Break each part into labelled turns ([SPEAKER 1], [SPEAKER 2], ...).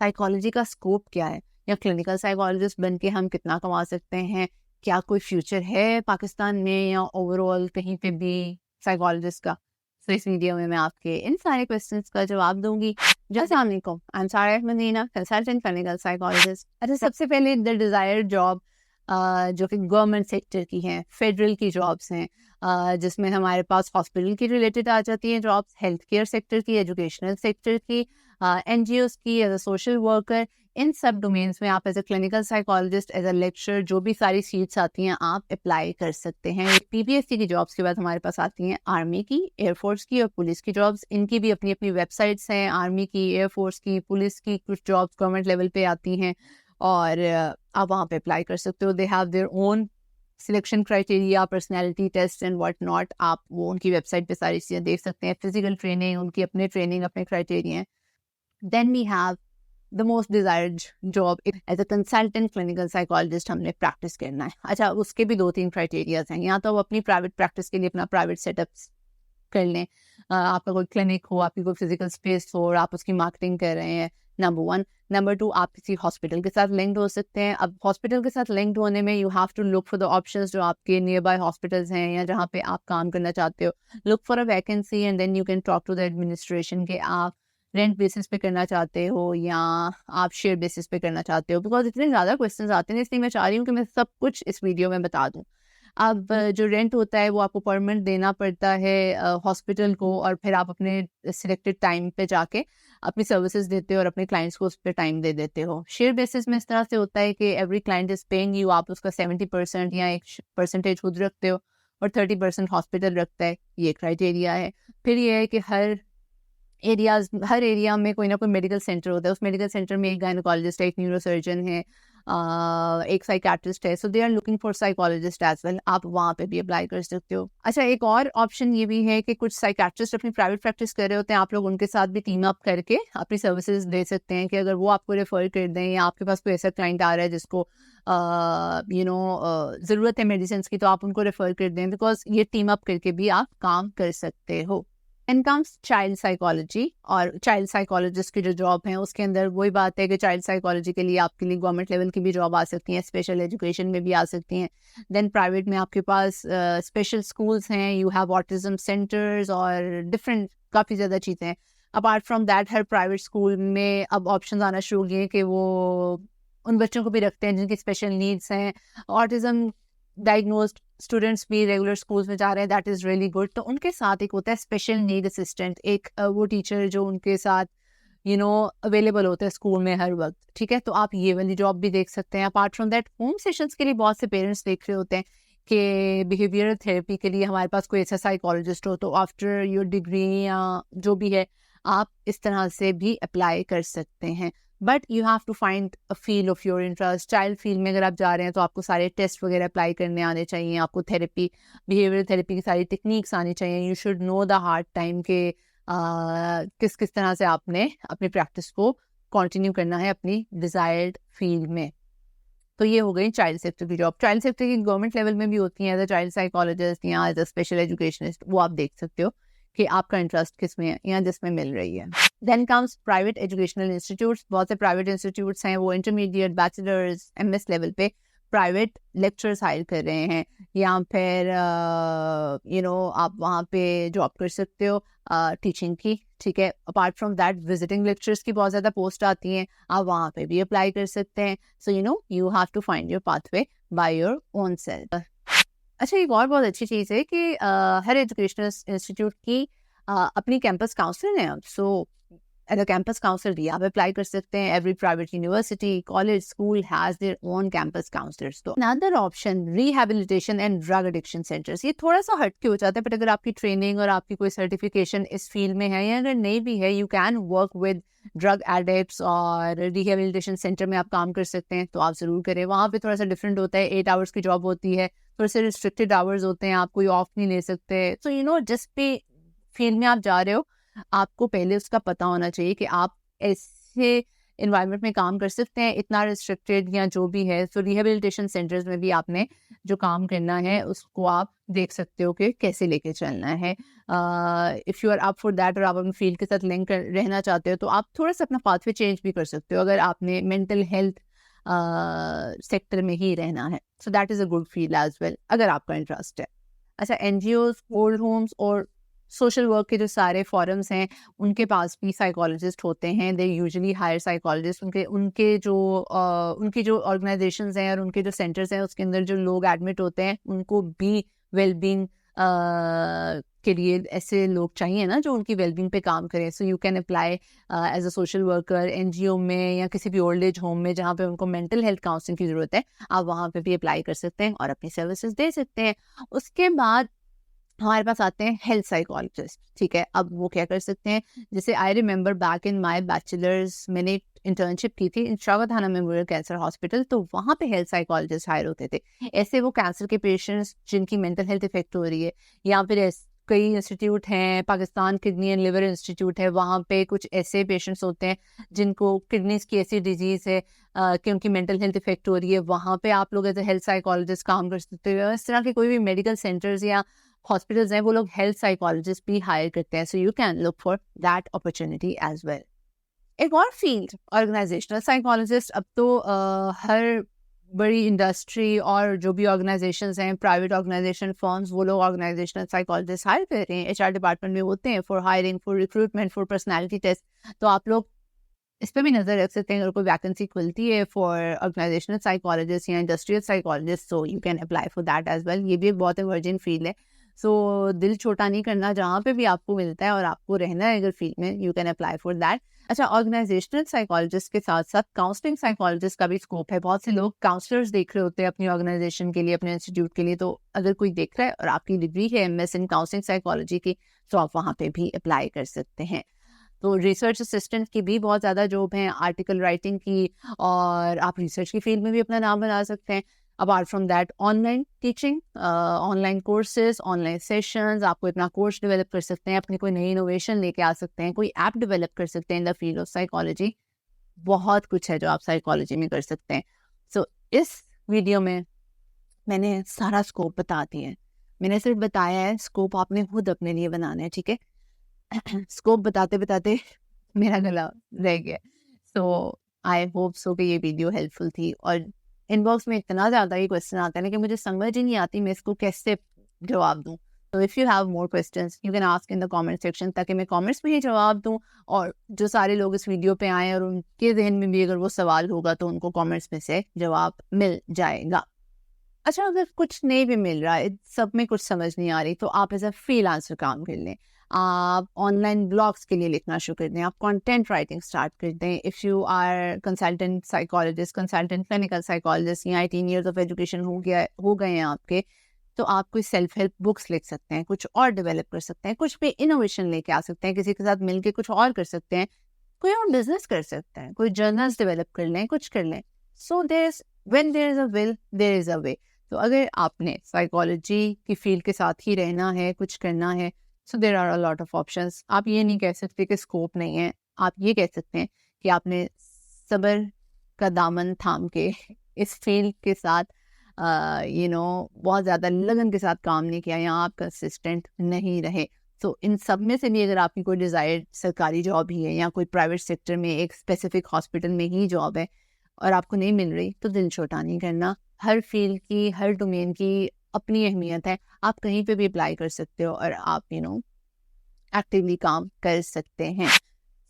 [SPEAKER 1] Psychology का scope क्या है, या क्लिनिकल साइकोलॉजिस्ट बन के हम कितना कमा सकते हैं, क्या कोई फ्यूचर है पाकिस्तान में या ओवरऑल कहीं पे भी साइकोलॉजिस्ट का। तो इस वीडियो में मैं आपके इन सारे क्वेश्चंस का जवाब दूंगी। अस्सलाम वालेकुम, आई एम सारा मदीना, कंसल्टेंट क्लिनिकल साइकोलॉजिस्ट। अच्छा, सबसे पहले द डिज़ायर्ड जॉब जो कि गवर्नमेंट सेक्टर की हैं, फेडरल की जॉब्स हैं, जिसमें हमारे पास हॉस्पिटल की रिलेटेड आ जाती हैं जॉब्स, हेल्थ केयर सेक्टर की, एजुकेशनल सेक्टर की, NGOs की, एज अ सोशल वर्कर। इन सब डोमेन्स में आप as a clinical psychologist, as a lecture, जो भी सारी सीट्स आती हैं आप अप्लाई कर सकते हैं। PPSC की जॉब्स के बाद हमारे पास आती हैं आर्मी की, एयरफोर्स की और पुलिस की जॉब्स। इनकी भी अपनी अपनी वेबसाइट्स हैं, आर्मी की, एयरफोर्स की, पुलिस की। कुछ जॉब्स गवर्नमेंट लेवल पे आती हैं और आप वहाँ पे अप्लाई कर सकते हो। They have their own selection criteria, personality test and what not. आप वो उनकी वेबसाइट पे सारी चीज़ें देख सकते हैं। फिजिकल ट्रेनिंग, उनकी अपने ट्रेनिंग, अपने क्राइटेरिया हैं। Then we have the most desired job as a consultant clinical psychologist, हमने प्रैक्टिस करना है। अच्छा, उसके भी 2-3 क्राइटेरियाज हैं। या तो आप अपनी प्राइवेट प्रैक्टिस के लिए अपना प्राइवेट सेटअप कर लें, आपका कोई क्लिनिक हो, आपकी कोई फिजिकल स्पेस हो और आप उसकी मार्केटिंग कर रहे हैं, नंबर 1। नंबर 2, आप किसी हॉस्पिटल के साथ लिंक्ड हो सकते हैं। अब हॉस्पिटल के साथ लिंक्ड होने में you have to look for the options जो आपके नियर बाय हॉस्पिटल्स हैं या जहाँ पे आप काम करना चाहते हो। Look for a vacancy and then you can talk to the administration के आप रेंट बेसिस पे करना चाहते हो या आप शेयर बेसिस पे करना चाहते हो। बिकॉज इतने ज़्यादा क्वेश्चंस आते हैं, इसलिए मैं चाह रही हूँ कि मैं सब कुछ इस वीडियो में बता दूँ। अब जो रेंट होता है वो आपको पर मंथ देना पड़ता है हॉस्पिटल को, और फिर आप अपने सिलेक्टेड टाइम पे जाके अपनी सर्विसेज देते हो और अपने क्लाइंट्स को उस पर टाइम दे देते हो। शेयर बेसिस में इस तरह से होता है कि every client is paying you, आप उसका 70% या एक परसेंटेज खुद रखते हो और 30% हॉस्पिटल रखता है। ये क्राइटेरिया है। फिर ये है कि हर एरिया में कोई ना कोई मेडिकल सेंटर होता है। उस मेडिकल सेंटर में एक गायनोकोलॉजिस्ट है, एक न्यूरोसर्जन है, एक साइकियाट्रिस्ट है। So they are looking for psychologist as well. आप वहाँ पे भी अप्लाई कर सकते हो। अच्छा, एक और ऑप्शन ये भी है कि कुछ साइकियाट्रिस्ट अपनी प्राइवेट प्रैक्टिस कर रहे होते हैं, आप लोग उनके साथ भी टीम अप करके अपनी सर्विसेज दे सकते हैं कि अगर वो आपको रेफर कर दें या आपके पास कोई ऐसा क्लाइंट आ रहा है जिसको ज़रूरत है मेडिसिन की, तो आप उनको रेफर कर दें। बिकॉज ये टीम अप करके भी आप काम कर सकते हो। एंड कम्स चाइल्ड साइकोलॉजी, और चाइल्ड साइकोलॉजिस्ट की जो जॉब है उसके अंदर वही बात है कि चाइल्ड साइकोलॉजी के लिए आपके लिए गवर्नमेंट लेवल की भी जॉब आ सकती हैं, स्पेशल एजुकेशन में भी आ सकती हैं। देन प्राइवेट में आपके पास स्पेशल स्कूल्स हैं, यू हैव ऑटिज्म सेंटर्स और डिफरेंट काफ़ी ज़्यादा चीज़ें हैं। Apart from that, her private school में अब ऑप्शन आना शुरू हो गए हैं कि वो उन बच्चों को भी रखते हैं जिनकी स्पेशल नीड्स हैं। ऑटिज्म डायग्नोस्ड स्टूडेंट्स भी रेगुलर स्कूल्स में जा रहे हैं, दैट इज़ रियली गुड। तो उनके साथ एक होता है स्पेशल नीड असिस्टेंट, एक वो टीचर जो उनके साथ अवेलेबल होते हैं स्कूल में हर वक्त। ठीक है, तो आप ये वाली जॉब भी देख सकते हैं। Apart from that, home sessions के लिए बहुत से पेरेंट्स देख रहे होते हैं कि बिहेवियरल थेरेपी के लिए हमारे पास कोई ऐसा साइकोलॉजिस्ट हो, तो आफ्टर योर डिग्री या जो भी है आप इस तरह से भी अप्लाई कर सकते हैं। But you have to find a field of your interest. Child field में अगर आप जा रहे हैं तो आपको सारे टेस्ट वगैरह अप्लाई करने आने चाहिए, आपको थेरेपी, बिहेवियर थेरेपी की सारी टेक्निक्स आनी चाहिए। You should know the hard time के किस किस तरह से आपने अपनी प्रैक्टिस को कंटिन्यू करना है अपनी डिजायर्ड फील्ड में। तो ये हो गई चाइल्ड सेक्टर की जॉब। चाइल्ड सेक्टर की गवर्नमेंट लेवल में भी होती हैं एज अ चाइल्ड साइकोलॉजिस्ट या एज अ स्पेशल एजुकेशनिस्ट, वो आप देख सकते हो कि आपका इंटरेस्ट किस में है या जिसमें मिल रही है। Then comes private educational institutes. बहुत से प्राइवेट इंस्टीट्यूट्स हैं, वो इंटरमीडिएट, बैचलर्स, MS लेवल पे प्राइवेट लेक्चर्स हायर कर रहे हैं, या फिर आप वहाँ पे जॉब कर सकते हो टीचिंग की। ठीक है, apart from that visiting lectures की बहुत ज़्यादा पोस्ट आती हैं, आप वहाँ पे भी अप्लाई कर सकते हैं। So you have to find your pathway by your own self. अच्छा, एक और बहुत अच्छी चीज़ है कि हर एजुकेशनल इंस्टीट्यूट की अपनी कैंपस काउंसलर है। So as a campus counsellor भी आप अप्लाई कर सकते हैं। Every private university, college, school has their own campus counsellors. तो another option, rehabilitation and drug addiction centres. ये थोड़ा सा हट के हो जाता है, बट अगर आपकी ट्रेनिंग और आपकी कोई सर्टिफिकेशन इस फील्ड में है या अगर नहीं भी है, you can work with drug addicts, और रिहैबिलिटेशन सेंटर में आप काम कर सकते हैं, तो आप ज़रूर करें। वहाँ पे थोड़ा सा डिफरेंट होता है, 8 आवर्स की जॉब होती है, थोड़े से रिस्ट्रिक्टेड आवर्स होते हैं, आप कोई ऑफ नहीं ले सकते। सो जिस भी फील्ड में आप जा रहे हो, आपको पहले उसका पता होना चाहिए कि आप ऐसे इन्वायरमेंट में काम कर सकते हैं, इतना रिस्ट्रिक्टेड या जो भी है। तो रिहेबिलिटेशन सेंटर्स में भी आपने जो काम करना है उसको आप देख सकते हो कि कैसे लेके चलना है। If you are up for that और आप अपने फील्ड के साथ लिंक रहना चाहते हो तो आप थोड़ा सा अपना पाथवे चेंज भी कर सकते हो अगर आपने मेंटल हेल्थ सेक्टर में ही रहना है। So that is a good field as well अगर आपका इंटरेस्ट है। अच्छा, एनजीओज, ओल्ड होम्स और सोशल वर्क के जो सारे फॉरम्स हैं उनके पास भी साइकोलॉजिस्ट होते हैं। They usually hire psychologist. उनकी जो ऑर्गेनाइजेशंस हैं और उनके जो सेंटर्स हैं उसके अंदर जो लोग एडमिट होते हैं उनको भी वेलबींग के लिए ऐसे लोग चाहिए ना जो उनकी वेलबींग पे काम करें। So you can apply as a social worker NGO में या किसी भी ओल्ड एज होम में जहाँ पे उनको मेंटल हेल्थ काउंसलिंग की ज़रूरत है, आप वहाँ पे भी अप्लाई कर सकते हैं और अपनी सर्विसेज दे सकते हैं। उसके बाद हमारे पास आते हैं हेल्थ साइकोलॉजिस्ट। ठीक है, अब वो क्या कर सकते हैं, जैसे I remember back in my bachelors मैंने इंटर्नशिप की थी इन शावधाना मेमोरियल कैंसर हॉस्पिटल, तो वहाँ पे हेल्थ साइकोलॉजिस्ट हायर होते थे। ऐसे वो कैंसर के पेशेंट्स जिनकी मेंटल हेल्थ इफेक्ट हो रही है, या फिर कई इंस्टीट्यूट हैं, Pakistan kidney and liver institute है, वहाँ पे कुछ ऐसे पेशेंट्स होते हैं जिनको किडनीज की ऐसी डिजीज़ है कि उनकी मेंटल हेल्थ इफेक्ट हो रही है, वहाँ पे आप लोग एज ए हेल्थ साइकोलॉजिस्ट काम कर सकते हो। इस तरह के कोई भी मेडिकल सेंटर्स या हॉस्पिटल्स हैं वो लोग हेल्थ साइकोलॉजिस्ट भी हायर करते हैं। So you can look for that opportunity as well. एक और फील्ड ऑर्गेनाइजेशनल साइकोलॉजिस्ट। अब तो हर बड़ी इंडस्ट्री और जो भी ऑर्गेनाइजेशंस हैं, प्राइवेट ऑर्गेनाइजेशन फर्म्स, वो लोग ऑर्गेनाइजेशनल साइकोलॉजिस्ट हायर कर रहे हैं। एचआर डिपार्टमेंट में होते हैं for hiring, for recruitment, for personality test. तो आप लोग इस पे भी नज़र रख सकते हैं। अगर कोई वैकेंसी खुलती है फॉर ऑर्गेनाइजेशनल साइकोलॉजिस्ट या industrial psychologist, so you can apply for that as well. ये भी एक बहुत इमर्जिंग फील्ड है। सो दिल छोटा नहीं करना, जहाँ पे भी आपको मिलता है और आपको रहना है अगर फील्ड में, you can apply for that. अच्छा, ऑर्गेनाइजेशनल साइकोलॉजिस्ट के साथ साथ काउंसलिंग साइकोलॉजिस्ट का भी स्कोप है। बहुत से लोग काउंसलर्स देख रहे होते हैं अपनी ऑर्गेनाइजेशन के लिए, अपने इंस्टीट्यूट के लिए। तो अगर कोई देख रहा है और आपकी डिग्री है एमएस इन काउंसलिंग साइकोलॉजी की, तो आप वहाँ पे भी अप्लाई कर सकते हैं। तो रिसर्च असिस्टेंट की भी बहुत ज़्यादा जॉब है, आर्टिकल राइटिंग की, और आप रिसर्च की फील्ड में भी अपना नाम बना सकते हैं। Apart from that, online teaching, online courses, online sessions, आपको इतना कोर्स डेवलप कर सकते हैं, अपनी कोई नई इनोवेशन लेके आ सकते हैं, कोई ऐप डेवलप कर सकते हैं in the field of psychology. बहुत कुछ है जो आप साइकोलॉजी में कर सकते हैं। सो इस वीडियो में मैंने सारा स्कोप बता दिया है। मैंने सिर्फ बताया है स्कोप आपने खुद अपने लिए बनाना है, ठीक है। स्कोप बताते बताते मेरा गला रह गया। सो आई होप सो कि ये वीडियो हेल्पफुल थी। और इनबॉक्स में इतना ज़्यादा ही क्वेश्चन आता है ना कि मुझे समझ ही नहीं आती मैं इसको कैसे जवाब दूँ। तो if you have more questions you can ask in the comment section, ताकि मैं कमेंट्स में ही जवाब दूँ, और जो सारे लोग इस वीडियो पे आए और उनके जहन में भी अगर वो सवाल होगा तो उनको कमेंट्स में से जवाब मिल जाएगा। अच्छा, अगर कुछ नहीं भी मिल रहा है, सब में कुछ समझ नहीं आ रही, तो आप एज अ फ्रीलांसर काम कर लें। आप ऑनलाइन ब्लॉग्स के लिए लिखना शुरू कर दें, आप कंटेंट राइटिंग स्टार्ट कर दें। If you are consultant psychologist, consultant clinical psychologist, या 18 ईयर्स ऑफ एजुकेशन हो गए हैं आपके, तो आप कोई सेल्फ हेल्प बुक्स लिख सकते हैं, कुछ और डेवलप कर सकते हैं, कुछ भी इनोवेशन लेके आ सकते हैं, किसी के साथ मिलके कुछ और कर सकते हैं, कोई और बिजनेस कर सकते हैं, कोई जर्नल्स डेवलप कर लें, कुछ कर लें। So when there is a will there is a way. तो अगर आपने साइकोलॉजी की फील्ड के साथ ही रहना है, कुछ करना है, so there are a lot of options. आप ये नहीं कह सकते कि स्कोप नहीं है, आप ये कह सकते हैं कि आपने सब्र का दामन थाम के इस फील्ड के साथ बहुत ज़्यादा लगन के साथ काम नहीं किया, या आप कंसिस्टेंट नहीं रहे। तो इन सब में से भी अगर आपकी कोई डिज़ायर्ड सरकारी जॉब ही है, या कोई प्राइवेट सेक्टर में एक स्पेसिफिक हॉस्पिटल में ही जॉब है और आपको नहीं मिल रही, तो दिल छोटा नहीं करना। हर फील्ड की, हर डोमेन की अपनी अहमियत है। आप कहीं पे भी अप्लाई कर सकते हो और आप एक्टिवली काम कर सकते हैं।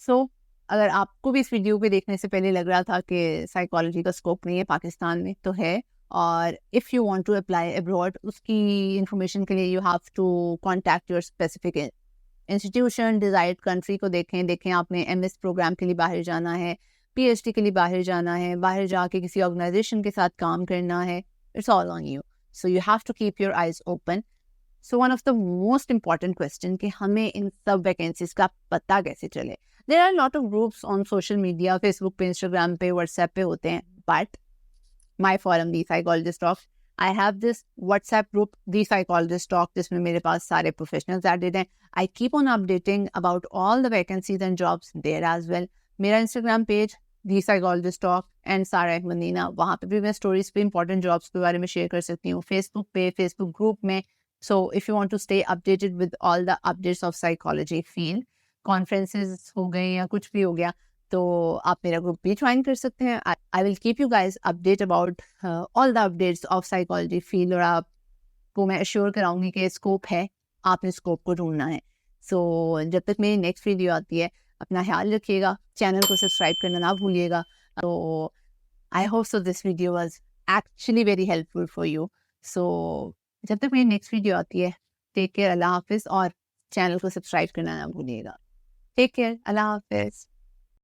[SPEAKER 1] सो अगर आपको भी इस वीडियो पे देखने से पहले लग रहा था कि साइकोलॉजी का स्कोप नहीं है पाकिस्तान में, तो है। और if you want to apply abroad, उसकी इंफॉर्मेशन के लिए you have to contact your specific institution, desired country को देखें आपने एमएस प्रोग्राम के लिए बाहर जाना है, पीएचडी के लिए बाहर जाना है, बाहर जाके किसी ऑर्गेनाइजेशन के साथ काम करना है, it's all on you. So you have to keep your eyes open. So one of the most important question कि हमें इन सब वैकेंसीज का पता कैसे चले। There are lot of groups on social media, Facebook पे, इंस्टाग्राम पे, व्हाट्सएप पे होते हैं, but my forum the psychologist talk, I have this WhatsApp group the psychologist talk, जिसमें मेरे पास सारे प्रोफेशनल्स एडेड हैं। I keep on updating about all the vacancies and jobs there as well. मेरा Instagram page the psychologist talk and Sara Madina, वहाँ पे भी मैं स्टोरीज पे इंपॉर्टेंट जॉब्स के बारे में शेयर कर सकती हूँ, फेसबुक पे, फेसबुक ग्रुप में. So if you want to stay updated with all the updates of psychology field, conferences हो गए या कुछ भी हो गया, तो आप मेरा ग्रुप भी ज्वाइन कर सकते हैं. I will keep you guys update about all the updates of psychology field, और आपको मैं अश्योर कराऊंगी कि स्कोप है, आपने स्कोप को ढूंढना है. सो जब तक मेरी नेक्स्ट वीडियो आती है, अपना ख्याल रखिएगा, चैनल को सब्सक्राइब करना ना भूलिएगा. तो I hope so this video was actually very helpful for you. So जब तक मेरी नेक्स्ट वीडियो आती है, टेक केयर, अल्लाह हाफिज़, और चैनल को सब्सक्राइब करना ना भूलिएगा. टेक केयर, अल्लाह हाफिज़.